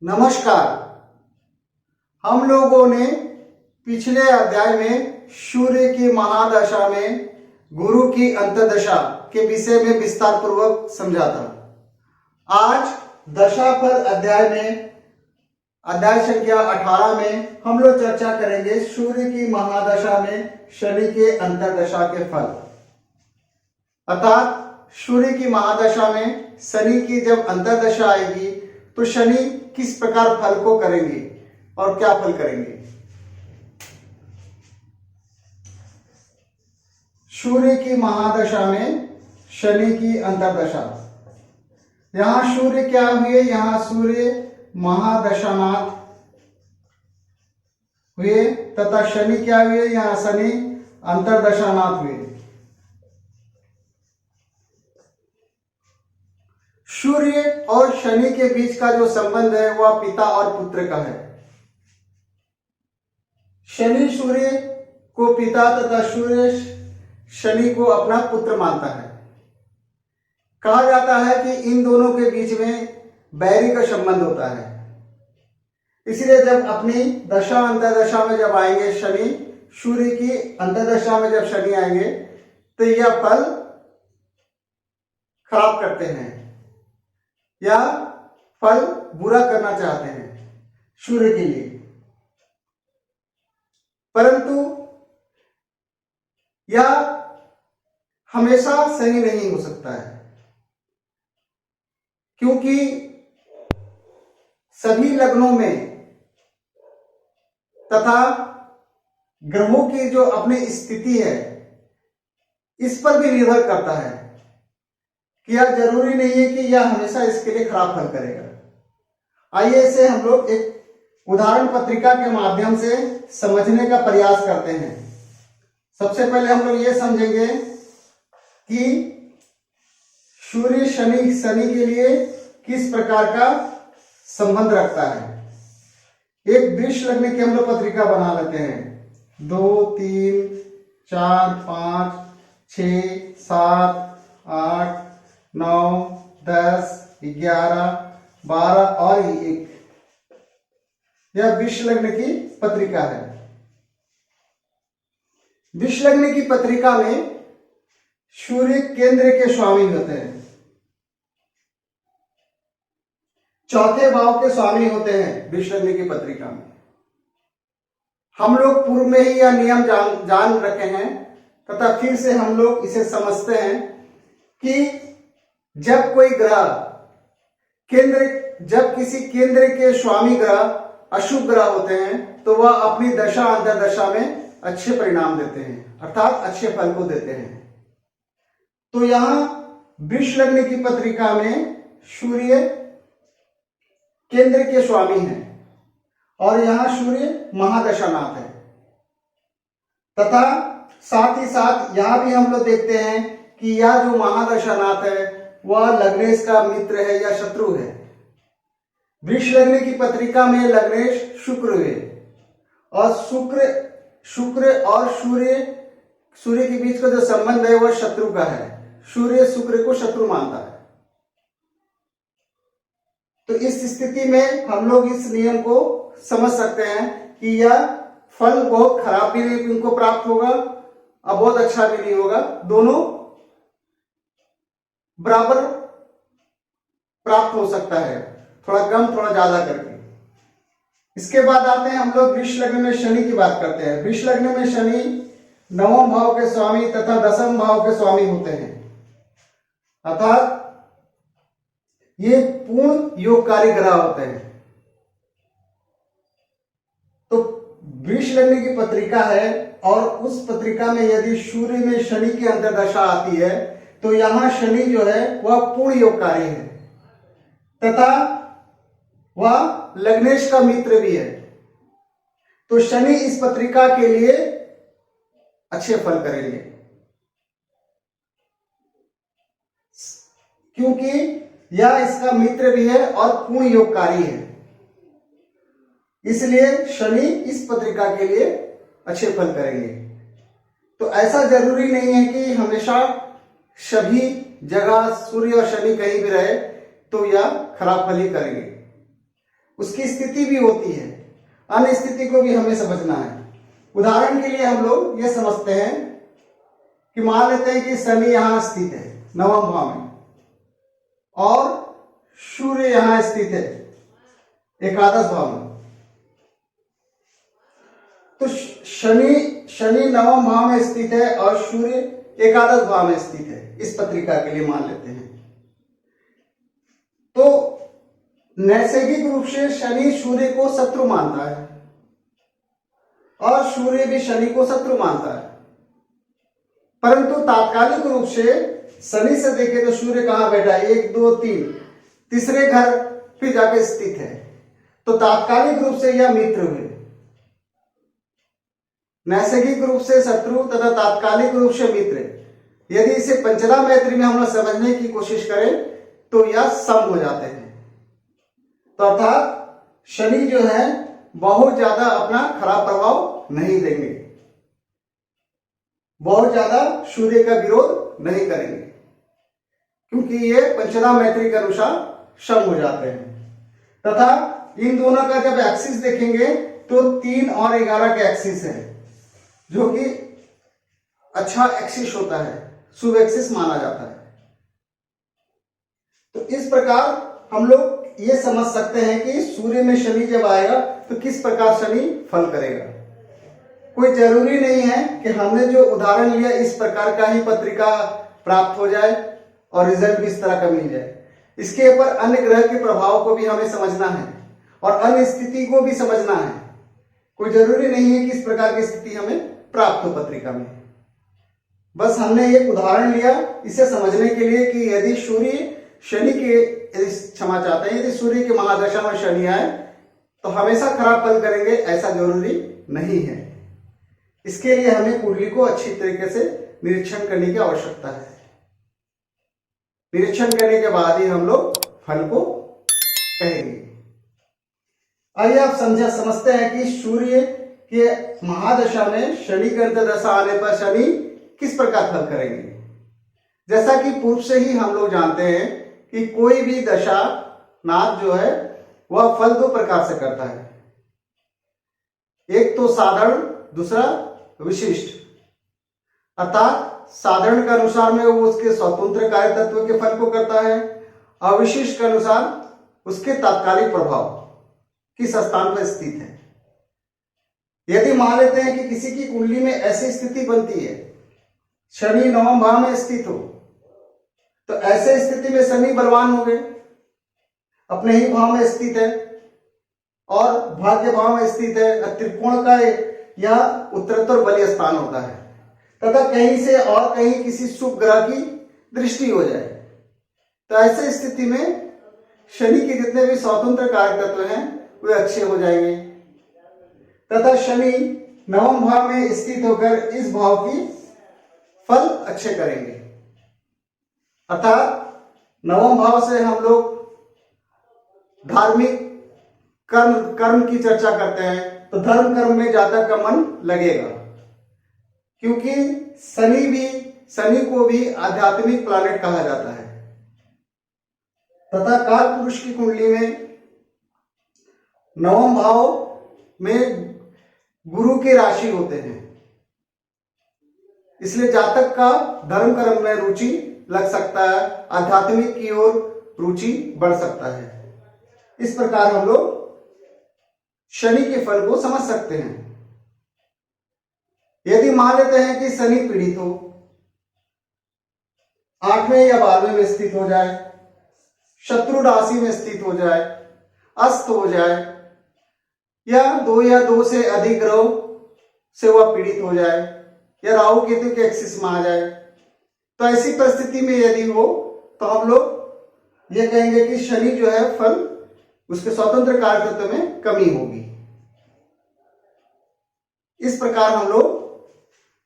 नमस्कार। हम लोगों ने पिछले अध्याय में सूर्य की महादशा में गुरु की अंतर्दशा के विषय में विस्तार पूर्वक समझा था। आज दशाफल अध्याय में अध्याय संख्या 18 में हम लोग चर्चा करेंगे सूर्य की महादशा में शनि के अंतर्दशा के फल। अर्थात सूर्य की महादशा में शनि की जब अंतर्दशा आएगी तो शनि किस प्रकार फल को करेंगे और क्या फल करेंगे। सूर्य की महादशा में शनि की अंतर्दशा। यहां सूर्य क्या हुए, यहां सूर्य महादशानाथ हुए तथा शनि क्या हुए, यहां शनि अंतर्दशानाथ हुए। सूर्य और शनि के बीच का जो संबंध है वह पिता और पुत्र का है। शनि सूर्य को पिता तथा सूर्य शनि को अपना पुत्र मानता है। कहा जाता है कि इन दोनों के बीच में बैरी का संबंध होता है। इसलिए जब अपनी दशा अंतर्दशा में जब आएंगे शनि, सूर्य की अंतर्दशा में जब शनि आएंगे तो यह फल खराब करते हैं या फल बुरा करना चाहते हैं सूर्य के लिए। परंतु यह हमेशा सही नहीं हो सकता है, क्योंकि सभी लग्नों में तथा ग्रहों की जो अपनी स्थिति है इस पर भी निर्भर करता है कि यह जरूरी नहीं है कि यह हमेशा इसके लिए खराब फल करेगा। आइए इसे हम लोग एक उदाहरण पत्रिका के माध्यम से समझने का प्रयास करते हैं। सबसे पहले हम लोग ये समझेंगे कि सूर्य शनि के लिए किस प्रकार का संबंध रखता है। एक वृष लग्न की हम लोग पत्रिका बना लेते हैं। 2 3 4 5 6 7 8 9 10 11 12 और 1। यह वृष लग्न की पत्रिका है। वृष लग्न की पत्रिका में सूर्य केंद्र के स्वामी होते हैं, चौथे भाव के स्वामी होते हैं वृष लग्न की पत्रिका में। हम लोग पूर्व में ही यह नियम जान रखे हैं तथा फिर से हम लोग इसे समझते हैं कि जब कोई ग्रह जब किसी केंद्र के स्वामी ग्रह अशुभ ग्रह होते हैं तो वह अपनी दशा अंतर्दशा में अच्छे परिणाम देते हैं, अर्थात अच्छे फल को देते हैं। तो यहां वृष लग्न की पत्रिका में सूर्य केंद्र के स्वामी हैं और यहां सूर्य महादशानाथ है तथा साथ ही साथ यहां भी हम लोग देखते हैं कि यह जो महादशानाथ है वह लग्नेश का मित्र है या शत्रु है। वृष लग्न की पत्रिका में लग्नेश शुक्र हुए और शुक्र और सूर्य के बीच का जो संबंध है वह शत्रु का है। सूर्य शुक्र को शत्रु मानता है। तो इस स्थिति में हम लोग इस नियम को समझ सकते हैं कि यह फल बहुत खराब भी नहीं इनको प्राप्त होगा और बहुत अच्छा भी नहीं होगा, दोनों बराबर प्राप्त हो सकता है, थोड़ा कम थोड़ा ज्यादा करके। इसके बाद आते हैं हम लोग वृष लग्न में शनि की बात करते हैं। वृष लग्न में शनि 9वें भाव के स्वामी तथा 10वें भाव के स्वामी होते हैं, अर्थात ये पूर्ण योगकारी ग्रह होते हैं। तो वृष लग्न की पत्रिका है और उस पत्रिका में यदि सूर्य में शनि की अंतर्दशा आती है तो यहां शनि जो है वह पूर्ण योगकारी है तथा वह लग्नेश का मित्र भी है। तो शनि इस पत्रिका के लिए अच्छे फल करेंगे, क्योंकि यह इसका मित्र भी है और पूर्ण योगकारी है। इसलिए शनि इस पत्रिका के लिए अच्छे फल करेंगे। तो ऐसा जरूरी नहीं है कि हमेशा सभी जगह सूर्य और शनि कहीं भी रहे तो यह खराब फल ही करेंगे। उसकी स्थिति भी होती है, अन्य स्थिति को भी हमें समझना है। उदाहरण के लिए हम लोग ये समझते हैं कि मान लेते हैं कि शनि यहां स्थित है नवम भाव में और सूर्य यहां स्थित है एकादश भाव में। तो शनि नवम भाव में स्थित है और सूर्य एकादश भाव में स्थित है, इस पत्रिका के लिए मान लेते हैं। तो नैसर्गिक रूप से शनि सूर्य को शत्रु मानता है और सूर्य भी शनि को शत्रु मानता है, परंतु तात्कालिक रूप से शनि से देखें तो सूर्य कहां बैठा है, 1 2 3 तीसरे घर पे जाके स्थित है। तो तात्कालिक रूप से यह मित्र हुए, नैसर्गिक रूप से शत्रु तथा तात्कालिक रूप से मित्र। यदि इसे पंचदा मैत्री में हम लोग समझने की कोशिश करें तो यह सम हो जाते हैं। तो अर्थात शनि जो है बहुत ज्यादा अपना खराब प्रभाव नहीं देंगे, बहुत ज्यादा सूर्य का विरोध नहीं करेंगे, क्योंकि ये पंचदा मैत्री के अनुसार सम हो जाते हैं। तथा इन दोनों का जब एक्सिस देखेंगे तो 3 और 11 का एक्सिस है, जो कि अच्छा एक्सिस होता है, शुभ एक्सिस माना जाता है। तो इस प्रकार हम लोग ये समझ सकते हैं कि सूर्य में शनि जब आएगा तो किस प्रकार शनि फल करेगा। कोई जरूरी नहीं है कि हमने जो उदाहरण लिया इस प्रकार का ही पत्रिका प्राप्त हो जाए और रिजल्ट भी इस तरह का मिल जाए। इसके ऊपर अन्य ग्रह के प्रभाव को भी हमें समझना है और अन्य स्थिति को भी समझना है। कोई जरूरी नहीं है कि इस प्रकार की स्थिति हमें प्राप्त हो पत्रिका में। बस हमने एक उदाहरण लिया इसे समझने के लिए कि यदि सूर्य शनि के क्षमा चाहते हैं, यदि सूर्य के महादशा में शनि आए तो हमेशा खराब फल करेंगे, ऐसा जरूरी नहीं है। इसके लिए हमें कुंडली को अच्छी तरीके से निरीक्षण करने की आवश्यकता है। निरीक्षण करने के बाद ही हम लोग फल को कहेंगे। आइए आप समझते हैं कि सूर्य के महादशा में शनि की अंतर्दशा आने पर शनि किस प्रकार फल करेंगे। जैसा कि पूर्व से ही हम लोग जानते हैं कि कोई भी दशा नाथ जो है वह फल 2 प्रकार से करता है, एक तो साधारण, दूसरा विशिष्ट। अर्थात साधारण के अनुसार में वो उसके स्वतंत्र कार्य तत्व के फल को करता है और विशिष्ट के अनुसार उसके तात्कालिक प्रभाव किस स्थान पर स्थित है। यदि मान लेते हैं कि किसी की कुंडली में ऐसी स्थिति बनती है, शनि नवम भाव में स्थित हो, तो ऐसे स्थिति में शनि बलवान हो गए, अपने ही भाव में स्थित है और भाग्य भाव में स्थित है। त्रिकोण का यह उत्तरोत्तर बलिय स्थान होता है तथा कहीं से और कहीं किसी शुभ ग्रह की दृष्टि हो जाए, तो ऐसे स्थिति में शनि के जितने भी स्वतंत्र कारक तत्व हैं वे अच्छे हो जाएंगे तथा शनि नवम भाव में स्थित होकर इस भाव की फल अच्छे करेंगे। अर्थात नवम भाव से हम लोग धार्मिक कर्म की चर्चा करते हैं, तो धर्म कर्म में जातक का मन लगेगा, क्योंकि शनि को भी आध्यात्मिक प्लैनेट कहा जाता है। तथा काल पुरुष की कुंडली में नवम भाव में गुरु के राशि होते हैं, इसलिए जातक का धर्म कर्म में रुचि लग सकता है, आध्यात्मिक की ओर रुचि बढ़ सकता है। इस प्रकार हम लोग शनि के फल को समझ सकते हैं। यदि मान लेते हैं कि शनि पीड़ित हो, 8वें या 12वें में स्थित हो जाए, शत्रु राशि में स्थित हो जाए, अस्त हो जाए या 2 से अधिक ग्रह से वह पीड़ित हो जाए या राहु केतु के एक्सिस में आ जाए, तो ऐसी परिस्थिति में यदि हो तो हम लोग ये कहेंगे कि शनि जो है फल उसके स्वतंत्र कारक तत्व में कमी होगी। इस प्रकार हम लोग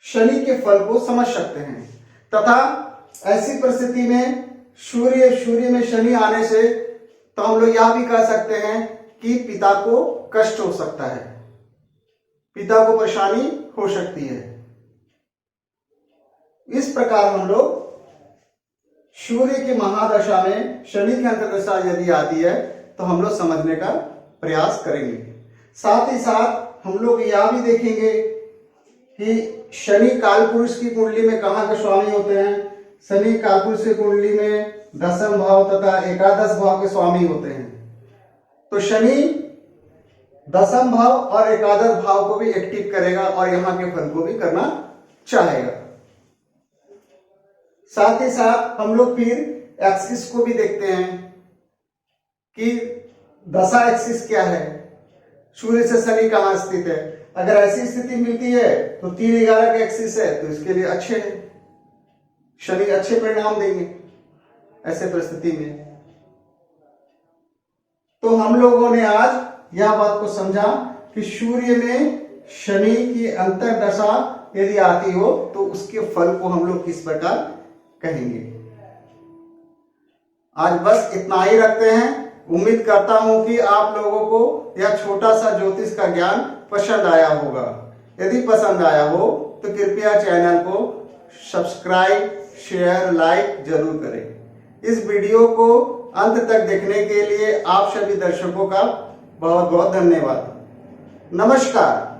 शनि के फल को समझ सकते हैं। तथा ऐसी परिस्थिति में सूर्य में शनि आने से तो हम लोग यह भी कह सकते हैं कि पिता को कष्ट हो सकता है, पिता को परेशानी हो सकती है। इस प्रकार हम लोग सूर्य की महादशा में शनि की अंतर्दशा यदि आती है तो हम लोग समझने का प्रयास करेंगे। साथ ही साथ हम लोग यह भी देखेंगे कि शनि कालपुरुष की कुंडली में कहाँ के स्वामी होते हैं। शनि कालपुरुष की कुंडली में दशम भाव तथा एकादश भाव के स्वामी होते हैं। तो शनि दशम भाव और एकादश भाव को भी एक्टिव करेगा और यहाँ के फल को भी करना चाहेगा। साथ ही साथ हम लोग फिर एक्सिस को भी देखते हैं कि दशा एक्सिस क्या है, सूर्य से शनि कहाँ स्थित है। अगर ऐसी स्थिति मिलती है तो 3-11 का एक्सिस है तो इसके लिए अच्छे है, शनि अच्छे परिणाम देंगे ऐसे परिस्थिति में। तो हम लोगों ने आज यह बात को समझा कि सूर्य में शनि की अंतर्दशा यदि आती हो तो उसके फल को हम लोग किस प्रकार कहेंगे। आज बस इतना ही रखते हैं। उम्मीद करता हूं कि आप लोगों को यह छोटा सा ज्योतिष का ज्ञान पसंद आया होगा। यदि पसंद आया हो तो कृपया चैनल को सब्सक्राइब, शेयर, लाइक जरूर करें। इस वीडियो को अंत तक देखने के लिए आप सभी दर्शकों का बहुत बहुत धन्यवाद। नमस्कार।